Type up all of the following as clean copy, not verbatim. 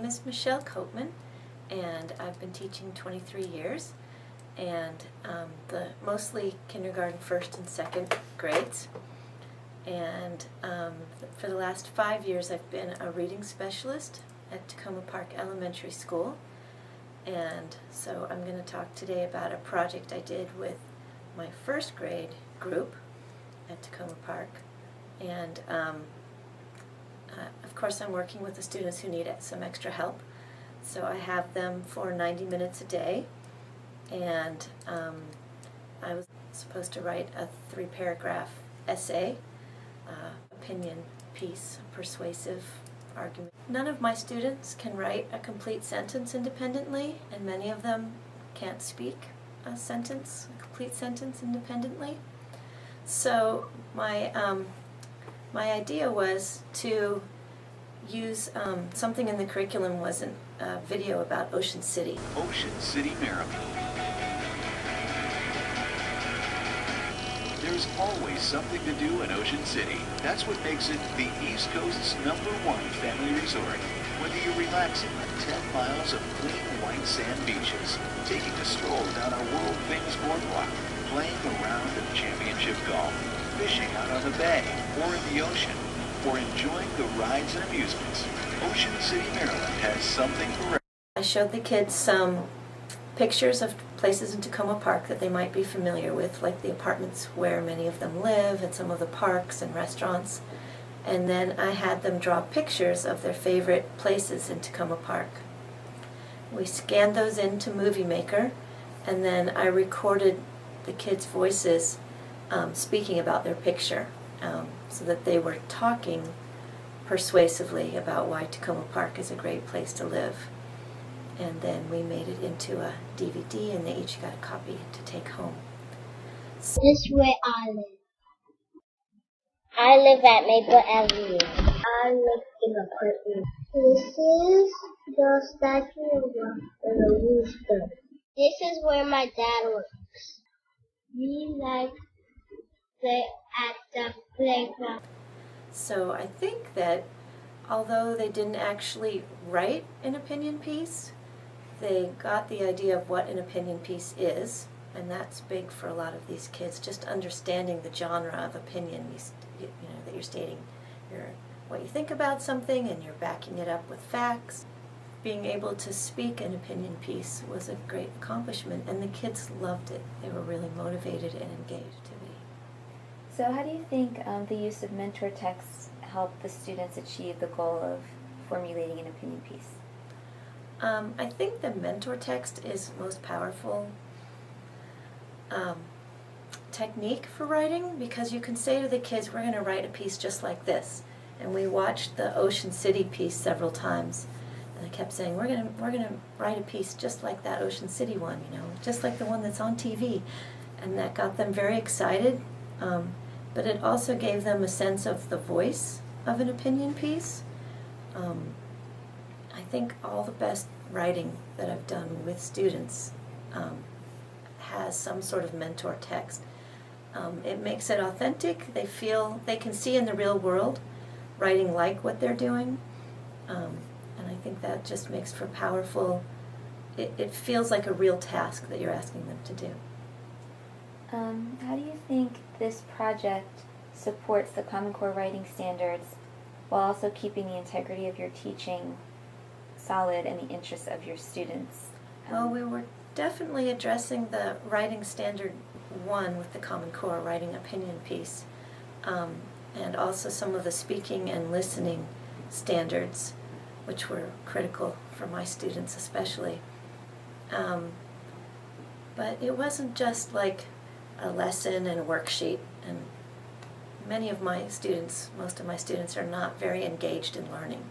name is Michelle Copeman, and I've been teaching 23 years, and mostly kindergarten, first and second grades. And for the last 5 years I've been a reading specialist at Tacoma Park Elementary School. And so I'm going to talk today about a project I did with my first grade group at Tacoma Park. And of course I'm working with the students who need some extra help. So I have them for 90 minutes a day, and I was supposed to write a 3-paragraph essay, opinion piece, persuasive argument. None of my students can write a complete sentence independently, and many of them can't speak a complete sentence independently. So my idea was to use something in the curriculum was a video about Ocean City. Ocean City, Maryland. There's always something to do in Ocean City. That's what makes it the East Coast's #1 family resort. Whether you're relaxing on 10 miles of clean white sand beaches, taking a stroll down our world-famous boardwalk, playing a round of championship golf, fishing out on the bay or in the ocean, or enjoying the rides and amusements, Ocean City, Maryland has something for everyone. I showed the kids some pictures of places in Tacoma Park that they might be familiar with, like the apartments where many of them live and some of the parks and restaurants. And then I had them draw pictures of their favorite places in Tacoma Park. We scanned those into Movie Maker, and then I recorded the kids' voices speaking about their picture, so that they were talking persuasively about why Tacoma Park is a great place to live. And then we made it into a DVD, and they each got a copy to take home. This is where I live. I live at Maple Avenue. I live in an apartment. This is the statue of the rooster. This is where my dad works. We like play at the playground. So I think that although they didn't actually write an opinion piece, they got the idea of what an opinion piece is, and that's big for a lot of these kids, just understanding the genre of opinion. You know, that you're stating what you think about something and you're backing it up with facts. Being able to speak an opinion piece was a great accomplishment, and the kids loved it. They were really motivated and engaged to be. So how do you think the use of mentor texts help the students achieve the goal of formulating an opinion piece? I think the mentor text is most powerful technique for writing, because you can say to the kids, we're going to write a piece just like this. And we watched the Ocean City piece several times, and I kept saying, we're going to write a piece just like that Ocean City one, you know, just like the one that's on TV. And that got them very excited, but it also gave them a sense of the voice of an opinion piece. I think all the best writing that I've done with students has some sort of mentor text. It makes it authentic. They can see in the real world writing like what they're doing, and I think that just makes for powerful, it feels like a real task that you're asking them to do. How do you think this project supports the Common Core writing standards while also keeping the integrity of your teaching solid and the interests of your students? Well, we were definitely addressing the writing standard 1 with the Common Core, writing opinion piece, and also some of the speaking and listening standards, which were critical for my students especially. But it wasn't just like a lesson and a worksheet, and most of my students are not very engaged in learning.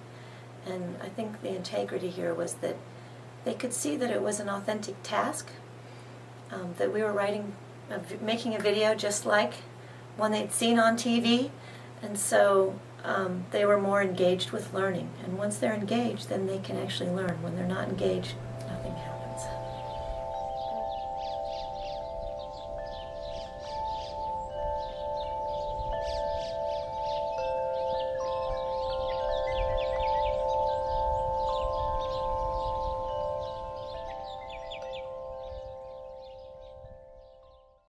And I think the integrity here was that they could see that it was an authentic task, that we were making a video just like one they'd seen on TV, and so they were more engaged with learning. And once they're engaged, then they can actually learn. When they're not engaged,